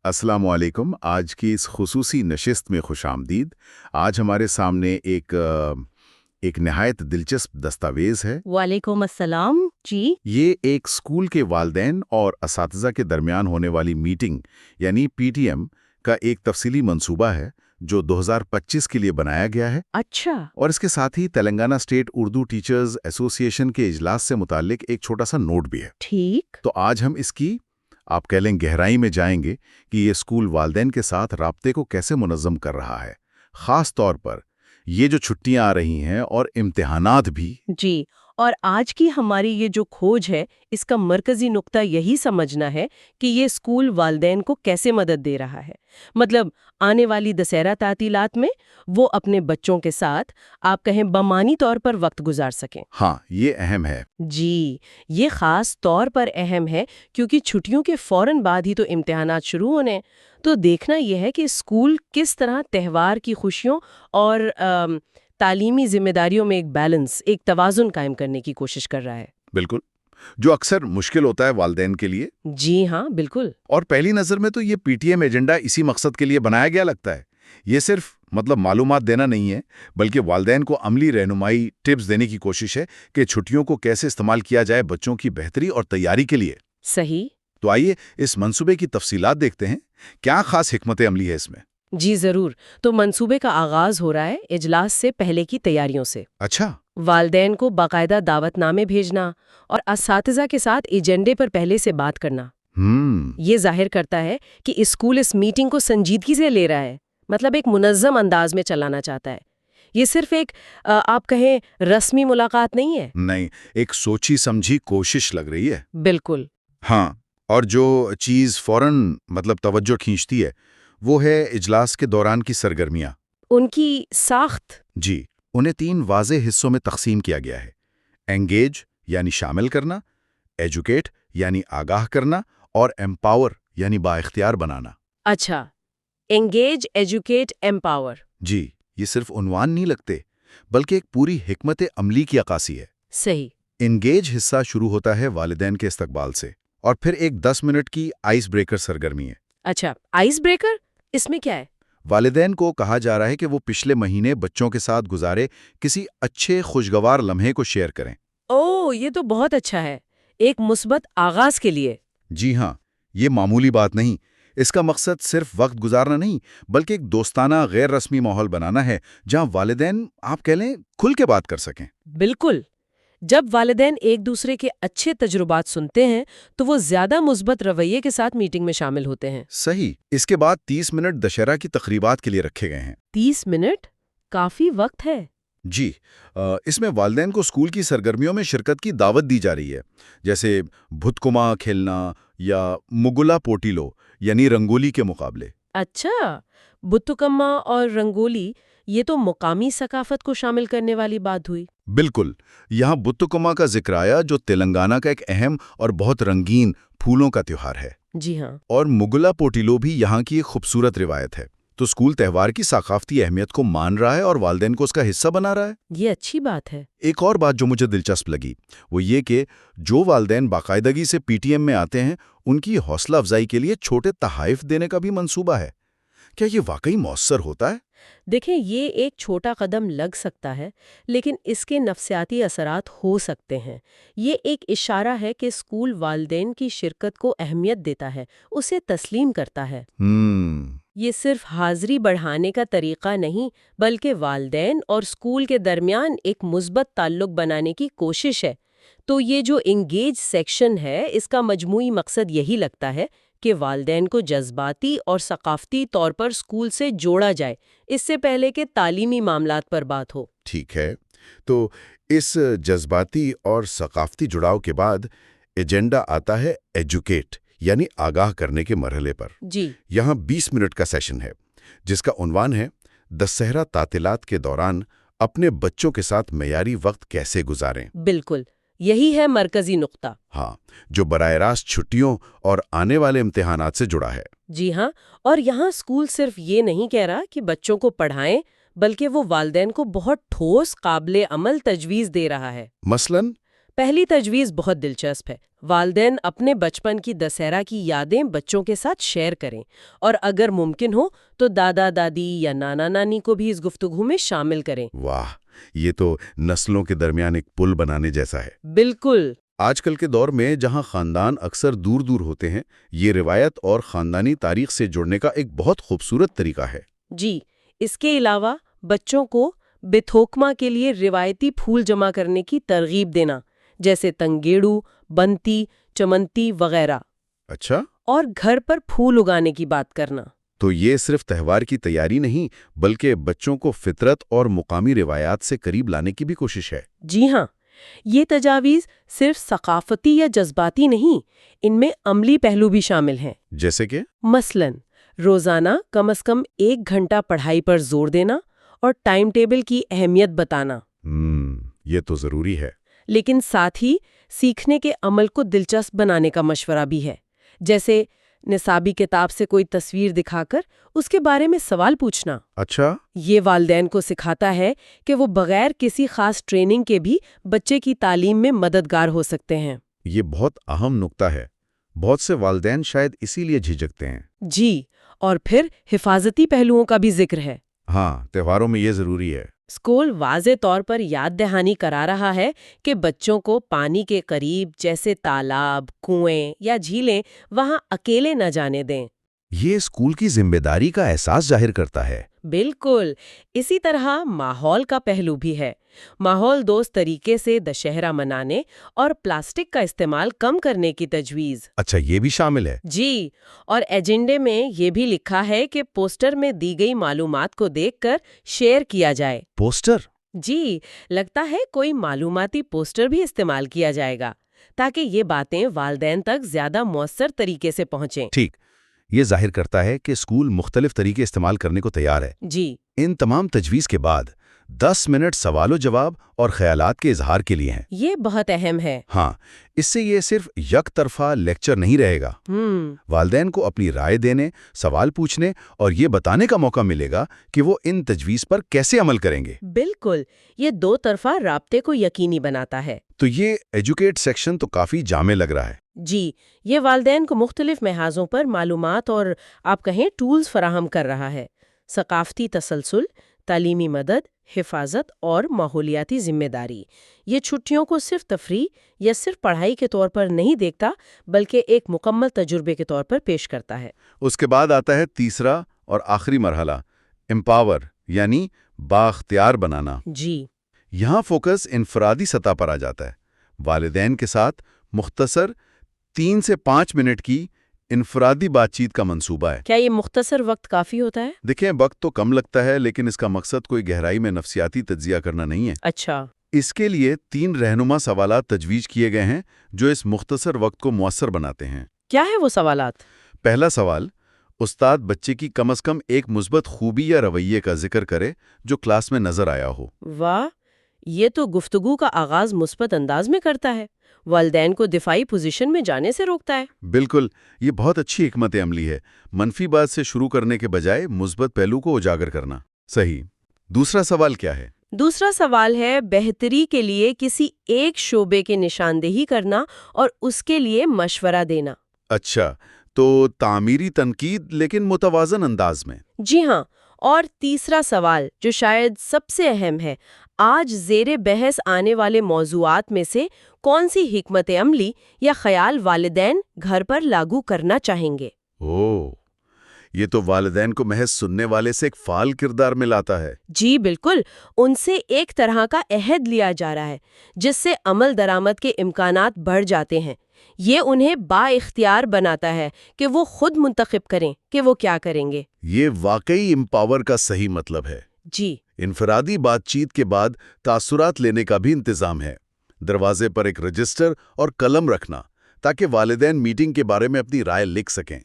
السلام علیکم۔ آج کی اس خصوصی نشست میں خوش آمدید۔ آج ہمارے سامنے ایک نہایت دلچسپ دستاویز ہے۔ وعلیکم السلام جی۔ یہ ایک اسکول کے والدین اور اساتذہ کے درمیان ہونے والی میٹنگ یعنی پی ٹی ایم کا ایک تفصیلی منصوبہ ہے جو 2025 کے لیے بنایا گیا ہے۔ اچھا۔ اور اس کے ساتھ ہی تلنگانہ اسٹیٹ اردو ٹیچرز ایسوسی ایشن کے اجلاس سے متعلق ایک چھوٹا سا نوٹ بھی ہے۔ ٹھیک۔ تو آج ہم اس کی آپ کہہ لیں گہرائی میں جائیں گے کہ یہ اسکول والدین کے ساتھ رابطے کو کیسے منظم کر رہا ہے، خاص طور پر یہ جو چھٹیاں آ رہی ہیں اور امتحانات بھی۔ جی، اور آج کی ہماری یہ جو کھوج ہے اس کا مرکزی نقطہ یہی سمجھنا ہے کہ یہ اسکول والدین کو کیسے مدد دے رہا ہے۔ مطلب آنے والی دسہرہ تعطیلات میں وہ اپنے بچوں کے ساتھ آپ کہیں بمانی طور پر وقت گزار سکیں۔ ہاں، یہ اہم ہے۔ جی، یہ خاص طور پر اہم ہے کیونکہ چھٹیوں کے فوراً بعد ہی تو امتحانات شروع ہونے۔ تو دیکھنا یہ ہے کہ اسکول کس طرح تہوار کی خوشیوں اور تعلیمی ذمہ داریوں میں ایک بیلنس، ایک توازن قائم کرنے کی کوشش کر رہا ہے۔ بالکل، جو اکثر مشکل ہوتا ہے والدین کے لیے۔ جی ہاں، بالکل۔ اور پہلی نظر میں تو یہ پی ٹی ایم ایجنڈا اسی مقصد کے لیے بنایا گیا لگتا ہے۔ یہ صرف معلومات دینا نہیں ہے، بلکہ والدین کو عملی رہنمائی، ٹپس دینے کی کوشش ہے کہ چھٹیوں کو کیسے استعمال کیا جائے بچوں کی بہتری اور تیاری کے لیے۔ صحیح۔ تو آئیے اس منصوبے کی تفصیلات دیکھتے ہیں۔ کیا خاص حکمت عملی ہے اس میں؟ جی ضرور۔ تو منصوبے کا آغاز ہو رہا ہے اجلاس سے پہلے کی تیاریوں سے۔ اچھا۔ والدین کو باقاعدہ دعوت نامے بھیجنا اور اساتذہ کے ساتھ ایجنڈے پر پہلے سے بات کرنا یہ ظاہر کرتا ہے کہ اسکول اس میٹنگ کو سنجیدگی سے لے رہا ہے، مطلب ایک منظم انداز میں چلانا چاہتا ہے۔ یہ صرف ایک آپ کہیں رسمی ملاقات نہیں ہے۔ نہیں، ایک سوچی سمجھی کوشش لگ رہی ہے۔ بالکل۔ ہاں، اور جو چیز فوراً توجہ کھینچتی ہے وہ ہے اجلاس کے دوران کی سرگرمیاں، ان کی ساخت۔ جی، انہیں 3 واضح حصوں میں تقسیم کیا گیا ہے: انگیج یعنی شامل کرنا، ایجوکیٹ یعنی آگاہ کرنا، اور ایمپاور یعنی بااختیار بنانا۔ اچھا، انگیج، ایجوکیٹ، ایمپاور۔ جی، یہ صرف عنوان نہیں لگتے بلکہ ایک پوری حکمت عملی کی عکاسی ہے۔ صحیح۔ انگیج حصہ شروع ہوتا ہے والدین کے استقبال سے، اور پھر ایک 10 منٹ کی آئس بریکر سرگرمی ہے۔ اچھا، آئس بریکر، اس میں کیا ہے؟ والدین کو کہا جا رہا ہے کہ وہ پچھلے مہینے بچوں کے ساتھ گزارے کسی اچھے خوشگوار لمحے کو شیئر کریں۔ اوہ، یہ تو بہت اچھا ہے، ایک مثبت آغاز کے لیے۔ جی ہاں، یہ معمولی بات نہیں۔ اس کا مقصد صرف وقت گزارنا نہیں بلکہ ایک دوستانہ غیر رسمی ماحول بنانا ہے جہاں والدین آپ کہہ لیں کھل کے بات کر سکیں۔ بالکل۔ جب والدین ایک دوسرے کے اچھے تجربات سنتے ہیں تو وہ زیادہ مثبت رویے کے ساتھ میٹنگ میں شامل ہوتے ہیں۔ صحیح۔ اس کے بعد 30 منٹ دشہرہ کی تقریبات کے لیے رکھے گئے ہیں۔ 30 منٹ؟ کافی وقت ہے۔ جی، اس میں والدین کو اسکول کی سرگرمیوں میں شرکت کی دعوت دی جا رہی ہے، جیسے بھتکما کھیلنا یا مگلا پوٹیلو یعنی رنگولی کے مقابلے۔ اچھا، بتکما اور رنگولی، یہ تو مقامی ثقافت کو شامل کرنے والی بات ہوئی۔ بالکل، یہاں بتکما کا ذکر آیا جو تلنگانہ کا ایک اہم اور بہت رنگین پھولوں کا تہوار ہے۔ جی ہاں۔ اور مگلا پوٹیلو بھی یہاں کی ایک خوبصورت روایت ہے۔ تو اسکول تہوار کی ثقافتی اہمیت کو مان رہا ہے اور والدین کو اس کا حصہ بنا رہا ہے۔ یہ اچھی بات ہے۔ ایک اور بات جو مجھے دلچسپ لگی وہ یہ کہ جو والدین باقاعدگی سے پی ٹی ایم میں آتے ہیں ان کی حوصلہ افزائی کے لیے چھوٹے تحائف دینے کا بھی منصوبہ ہے۔ کیا یہ واقعی مؤثر ہوتا ہے؟ دیکھیں، یہ ایک چھوٹا قدم لگ سکتا ہے لیکن اس کے نفسیاتی اثرات ہو سکتے ہیں۔ یہ ایک اشارہ ہے کہ اسکول والدین کی شرکت کو اہمیت دیتا ہے، اسے تسلیم کرتا ہے۔ یہ صرف حاضری بڑھانے کا طریقہ نہیں بلکہ والدین اور اسکول کے درمیان ایک مثبت تعلق بنانے کی کوشش ہے۔ تو یہ جو انگیج سیکشن ہے اس کا مجموعی مقصد یہی لگتا ہے کہ والدین کو جذباتی اور ثقافتی طور پر اسکول سے جوڑا جائے، اس سے پہلے کہ تعلیمی معاملات پر بات ہو۔ ٹھیک ہے، تو اس جذباتی اور ثقافتی جڑاؤ کے بعد ایجنڈا آتا ہے ایجوکیٹ یعنی آگاہ کرنے کے مرحلے پر۔ جی، یہاں 20 منٹ کا سیشن ہے جس کا عنوان ہے دسہرہ تعطیلات کے دوران اپنے بچوں کے ساتھ معیاری وقت کیسے گزاریں۔ بالکل، یہی ہے مرکزی نقطہ۔ ہاں، جو براہ راست چھٹیوں اور آنے والے امتحانات سے جڑا ہے۔ جی ہاں، اور یہاں اسکول صرف یہ نہیں کہہ رہا کہ بچوں کو پڑھائیں بلکہ وہ والدین کو بہت ٹھوس قابل عمل تجویز دے رہا ہے۔ مثلاً پہلی تجویز بہت دلچسپ ہے، والدین اپنے بچپن کی دسہرہ کی یادیں بچوں کے ساتھ شیئر کریں اور اگر ممکن ہو تو دادا دادی یا نانا نانی کو بھی اس گفتگو میں شامل کریں۔ واہ، یہ تو نسلوں کے درمیان ایک پل بنانے جیسا ہے۔ بالکل۔ آج کل کے دور میں جہاں خاندان اکثر دور دور ہوتے ہیں، یہ روایت اور خاندانی تاریخ سے جڑنے کا ایک بہت خوبصورت طریقہ ہے۔ جی، اس کے علاوہ بچوں کو بتھوکما کے لیے روایتی پھول جمع کرنے کی ترغیب دینا، جیسے تنگیڑو، بنتی، چمنتی وغیرہ، اچھا، اور گھر پر پھول اگانے کی بات کرنا۔ تو یہ صرف تہوار کی تیاری نہیں بلکہ بچوں کو فطرت اور مقامی روایات سے قریب لانے کی بھی کوشش ہے۔ جی ہاں، یہ تجاویز صرف ثقافتی یا جذباتی نہیں، ان میں عملی پہلو بھی شامل ہیں۔ جیسے کہ مثلاً روزانہ کم از کم 1 گھنٹہ پڑھائی پر زور دینا اور ٹائم ٹیبل کی اہمیت بتانا۔ یہ تو ضروری ہے۔ لیکن ساتھ ہی سیکھنے کے عمل کو دلچسپ بنانے کا مشورہ بھی ہے، جیسے نصابی کتاب سے کوئی تصویر دکھا کر اس کے بارے میں سوال پوچھنا۔ اچھا، یہ والدین کو سکھاتا ہے کہ وہ بغیر کسی خاص ٹریننگ کے بھی بچے کی تعلیم میں مددگار ہو سکتے ہیں۔ یہ بہت اہم نکتہ ہے۔ بہت سے والدین شاید اسی لیے جھجکتے ہیں۔ جی، اور پھر حفاظتی پہلوؤں کا بھی ذکر ہے۔ ہاں، تہواروں میں یہ ضروری ہے۔ اسکول واضح طور پر یاد دہانی کرا رہا ہے کہ بچوں کو پانی کے قریب جیسے تالاب، کنویں یا جھیلیں وہاں اکیلے نہ جانے دیں۔ یہ اسکول کی ذمہ داری کا احساس ظاہر کرتا ہے۔ بالکل۔ اسی طرح ماحول کا پہلو بھی ہے۔ ماحول دوست طریقے سے دشہرہ منانے اور پلاسٹک کا استعمال کم کرنے کی تجویز۔ اچھا، یہ بھی شامل ہے۔ جی، اور ایجنڈے میں یہ بھی لکھا ہے کہ پوسٹر میں دی گئی معلومات کو دیکھ کر شیئر کیا جائے۔ پوسٹر؟ جی، لگتا ہے کوئی معلوماتی پوسٹر بھی استعمال کیا جائے گا تاکہ یہ باتیں والدین تک زیادہ مؤثر طریقے سے پہنچیں۔ ٹھیک، یہ ظاہر کرتا ہے کہ اسکول مختلف طریقے استعمال کرنے کو تیار ہے۔ جی، ان تمام تجویز کے بعد 10 منٹ سوال و جواب اور خیالات کے اظہار کے لیے ہیں۔ یہ بہت اہم ہے۔ ہاں، اس سے یہ صرف یک طرفہ لیکچر نہیں رہے گا۔ والدین کو اپنی رائے دینے، سوال پوچھنے اور یہ بتانے کا موقع ملے گا کہ وہ ان تجویز پر کیسے عمل کریں گے۔ بالکل، یہ 2 طرفہ رابطے کو یقینی بناتا ہے۔ تو یہ ایجوکیٹ سیکشن تو کافی جامع لگ رہا ہے۔ جی، یہ والدین کو مختلف محاذوں پر معلومات اور آپ کہیں ٹولز فراہم کر رہا ہے۔ ثقافتی تسلسل، تعلیمی مدد، حفاظت اور ماحولیاتی ذمہ داری۔ یہ چھٹیوں کو صرف تفریح یا صرف پڑھائی کے طور پر نہیں دیکھتا بلکہ ایک مکمل تجربے کے طور پر پیش کرتا ہے۔ اس کے بعد آتا ہے تیسرا اور آخری مرحلہ، امپاور یعنی بااختیار بنانا۔ جی، یہاں فوکس انفرادی سطح پر آ جاتا ہے۔ والدین کے ساتھ مختصر 3 سے 5 منٹ کی انفرادی بات چیت کا منصوبہ ہے۔ کیا یہ مختصر وقت کافی ہوتا ہے؟ دیکھیں، وقت تو کم لگتا ہے لیکن اس کا مقصد کوئی گہرائی میں نفسیاتی تجزیہ کرنا نہیں ہے۔ اچھا، اس کے لیے 3 رہنما سوالات تجویز کیے گئے ہیں جو اس مختصر وقت کو مؤثر بناتے ہیں۔ کیا ہے وہ سوالات؟ پہلا سوال، استاد بچے کی کم از کم ایک مثبت خوبی یا رویے کا ذکر کرے جو کلاس میں نظر آیا ہو۔ واہ، یہ تو گفتگو کا آغاز مثبت انداز میں کرتا ہے، والدین کو دفاعی پوزیشن میں جانے سے روکتا ہے۔ بالکل، یہ بہت اچھی حکمت عملی ہے، منفی بات سے شروع کرنے کے بجائے مثبت پہلو کو اجاگر کرنا۔ صحیح۔ دوسرا سوال کیا ہے؟ دوسرا سوال ہے بہتری کے لیے کسی ایک شعبے کی نشاندہی کرنا اور اس کے لیے مشورہ دینا۔ اچھا، تو تعمیری تنقید لیکن متوازن انداز میں۔ جی ہاں، اور تیسرا سوال جو شاید سب سے اہم ہے، آج زیر بحث آنے والے موضوعات میں سے کون سی حکمت عملی یا خیال والدین گھر پر لاگو کرنا چاہیں گے؟ یہ تو والدین کو محض سننے والے سے ایک فعال کردار میں لاتا ہے۔ جی بالکل، ان سے ایک طرح کا عہد لیا جا رہا ہے جس سے عمل درآمد کے امکانات بڑھ جاتے ہیں۔ یہ انہیں با اختیار بناتا ہے کہ وہ خود منتخب کریں کہ وہ کیا کریں گے۔ یہ واقعی امپاور کا صحیح مطلب ہے۔ جی، انفرادی بات چیت کے بعد تاثرات لینے کا بھی انتظام ہے۔ دروازے پر ایک رجسٹر اور قلم رکھنا تاکہ والدین میٹنگ کے بارے میں اپنی رائے لکھ سکیں۔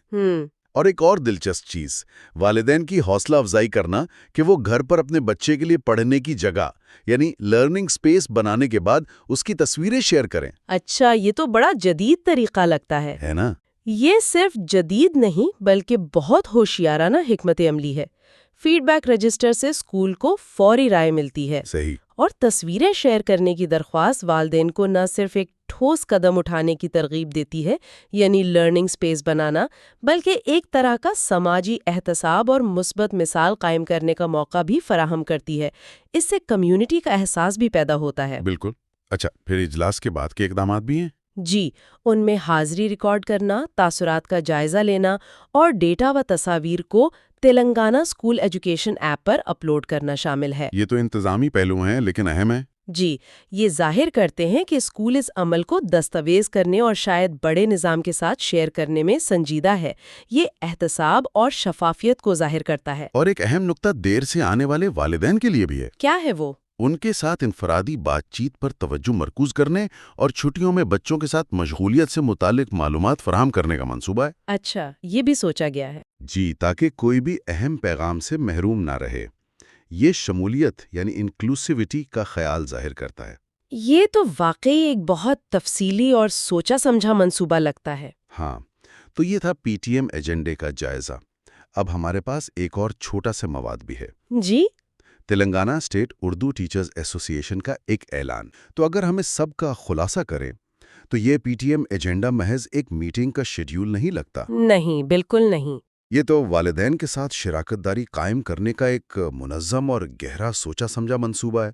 اور ایک اور دلچسپ چیز، والدین کی حوصلہ افزائی کرنا کہ وہ گھر پر اپنے بچے کے لیے پڑھنے کی جگہ یعنی لرننگ سپیس بنانے کے بعد اس کی تصویریں شیئر کریں۔ اچھا، یہ تو بڑا جدید طریقہ لگتا ہے نا؟ یہ صرف جدید نہیں بلکہ بہت ہوشیارانہ حکمت عملی ہے۔ فیڈ بیک رجسٹر سے اسکول کو فوری رائے ملتی ہے صحیح. اور تصویریں شیئر کرنے کی درخواست والدین کو نہ صرف ایک ٹھوس قدم اٹھانے کی ترغیب دیتی ہے، یعنی لرننگ سپیس بنانا، بلکہ ایک طرح کا سماجی احتساب اور مثبت مثال قائم کرنے کا موقع بھی فراہم کرتی ہے۔ اس سے کمیونٹی کا احساس بھی پیدا ہوتا ہے۔ بالکل. اچھا، پھر اجلاس کے بعد کے اقدامات بھی ہیں؟ جی، ان میں حاضری ریکارڈ کرنا، تاثرات کا جائزہ لینا اور ڈیٹا و تصاویر کو تلنگانہ اسکول ایجوکیشن ایپ پر اپلوڈ کرنا شامل ہے۔ یہ تو انتظامی پہلو ہیں لیکن اہم ہیں. جی، یہ ظاہر کرتے ہیں کہ اسکول اس عمل کو دستاویز کرنے اور شاید بڑے نظام کے ساتھ شیئر کرنے میں سنجیدہ ہے۔ یہ احتساب اور شفافیت کو ظاہر کرتا ہے۔ اور ایک اہم نقطہ دیر سے آنے والے والدین کے لیے بھی ہے. کیا ہے وہ؟ ان کے ساتھ انفرادی بات چیت پر توجہ مرکوز کرنے اور چھٹیوں میں بچوں کے ساتھ مشغولیت سے متعلق معلومات فراہم کرنے کا منصوبہ ہے. اچھا، یہ بھی سوچا گیا ہے۔ جی، تاکہ کوئی بھی اہم پیغام سے محروم نہ رہے. یہ شمولیت یعنی انکلوسیوٹی کا خیال ظاہر کرتا ہے. یہ تو واقعی ایک بہت تفصیلی اور سوچا سمجھا منصوبہ لگتا ہے۔ ہاں، تو یہ تھا پی ٹی ایم ایجنڈے کا جائزہ. اب ہمارے پاس ایک اور چھوٹا سا مواد بھی ہے. جی، تلنگانہ اسٹیٹ اردو ٹیچرز ایسوسی ایشن کا ایک اعلان. تو اگر ہمیں سب کا خلاصہ کریں تو یہ پی ٹی ایم ایجنڈا محض ایک میٹنگ کا شیڈیول نہیں لگتا. نہیں، بالکل نہیں۔ یہ تو والدین کے ساتھ شراکت داری قائم کرنے کا ایک منظم اور گہرا سوچا سمجھا منصوبہ ہے.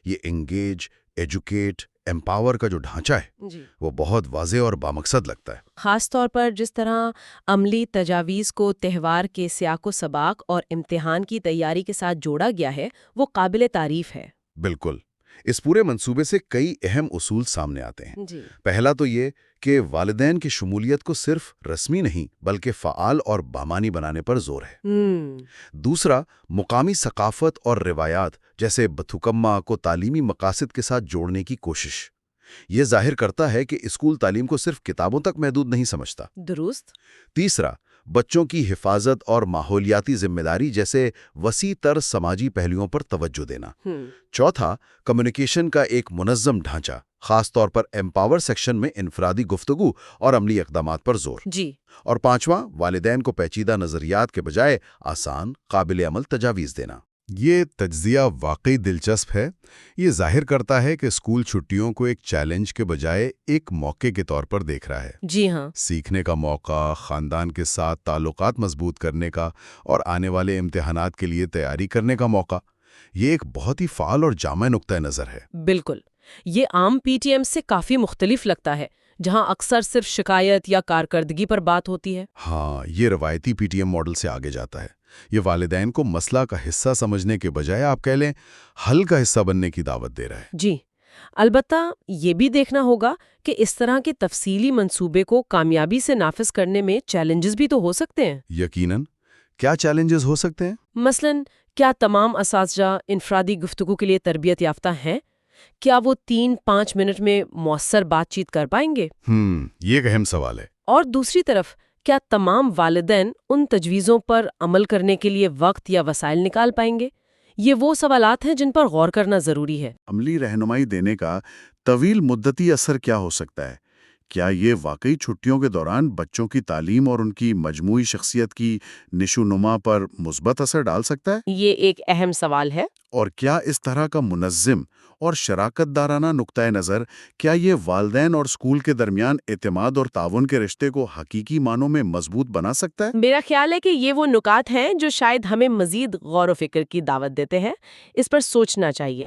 یہ انگیج، ایجوکیٹ، امپاور کا جو ڈھانچہ ہے جی، وہ بہت واضح اور بامقصد لگتا ہے. خاص طور پر جس طرح عملی تجاویز کو تہوار کے سیاق و سباق اور امتحان کی تیاری کے ساتھ جوڑا گیا ہے، وہ قابل تعریف ہے۔ بالکل. اس پورے منصوبے سے کئی اہم اصول سامنے آتے ہیں. جی، پہلا تو یہ کہ والدین کی شمولیت کو صرف رسمی نہیں بلکہ فعال اور بامانی بنانے پر زور ہے. دوسرا، مقامی ثقافت اور روایات جیسے بتھوکما کو تعلیمی مقاصد کے ساتھ جوڑنے کی کوشش. یہ ظاہر کرتا ہے کہ اسکول تعلیم کو صرف کتابوں تک محدود نہیں سمجھتا. درست۔ تیسرا، بچوں کی حفاظت اور ماحولیاتی ذمہ داری جیسے وسیع تر سماجی پہلوؤں پر توجہ دینا. چوتھا، کمیونیکیشن کا ایک منظم ڈھانچہ، خاص طور پر ایمپاور سیکشن میں انفرادی گفتگو اور عملی اقدامات پر زور. جی، اور پانچواں، والدین کو پیچیدہ نظریات کے بجائے آسان، قابل عمل تجاویز دینا. یہ تجزیہ واقعی دلچسپ ہے. یہ ظاہر کرتا ہے کہ اسکول چھٹیوں کو ایک چیلنج کے بجائے ایک موقع کے طور پر دیکھ رہا ہے. جی ہاں، سیکھنے کا موقع، خاندان کے ساتھ تعلقات مضبوط کرنے کا اور آنے والے امتحانات کے لیے تیاری کرنے کا موقع. یہ ایک بہت ہی فعال اور جامع نقطہ نظر ہے. بالکل۔ یہ عام پی ٹی ایم سے کافی مختلف لگتا ہے، جہاں اکثر صرف شکایت یا کارکردگی پر بات ہوتی ہے۔ ہاں، یہ روایتی پی ٹی ایم ماڈل سے آگے جاتا ہے. یہ والدین کو مسئلہ کا حصہ سمجھنے کے بجائے آپ کہہ لیں حل کا حصہ بننے کی دعوت دے رہا ہے. جی، البتہ یہ بھی دیکھنا ہوگا کہ اس طرح کے تفصیلی منصوبے کو کامیابی سے نافذ کرنے میں چیلنجز بھی تو ہو سکتے ہیں۔ یقیناً. کیا چیلنجز ہو سکتے ہیں؟ مثلاً، کیا تمام اساتذہ انفرادی گفتگو کے لیے تربیت یافتہ ہیں؟ کیا وہ 3-5 منٹ میں مؤثر بات چیت کر پائیں گے؟ یہ ایک اہم سوال ہے. اور دوسری طرف، کیا تمام والدین ان تجویزوں پر عمل کرنے کے لیے وقت یا وسائل نکال پائیں گے؟ یہ وہ سوالات ہیں جن پر غور کرنا ضروری ہے۔ عملی رہنمائی دینے کا طویل مدتی اثر کیا ہو سکتا ہے؟ کیا یہ واقعی چھٹیوں کے دوران بچوں کی تعلیم اور ان کی مجموعی شخصیت کی نشو نما پر مثبت اثر ڈال سکتا ہے؟ یہ ایک اہم سوال ہے۔ اور کیا اس طرح کا منظم اور شراکت دارانہ نقطۂ نظر، کیا یہ والدین اور اسکول کے درمیان اعتماد اور تعاون کے رشتے کو حقیقی معنوں میں مضبوط بنا سکتا ہے؟ میرا خیال ہے کہ یہ وہ نکات ہیں جو شاید ہمیں مزید غور و فکر کی دعوت دیتے ہیں۔ اس پر سوچنا چاہیے۔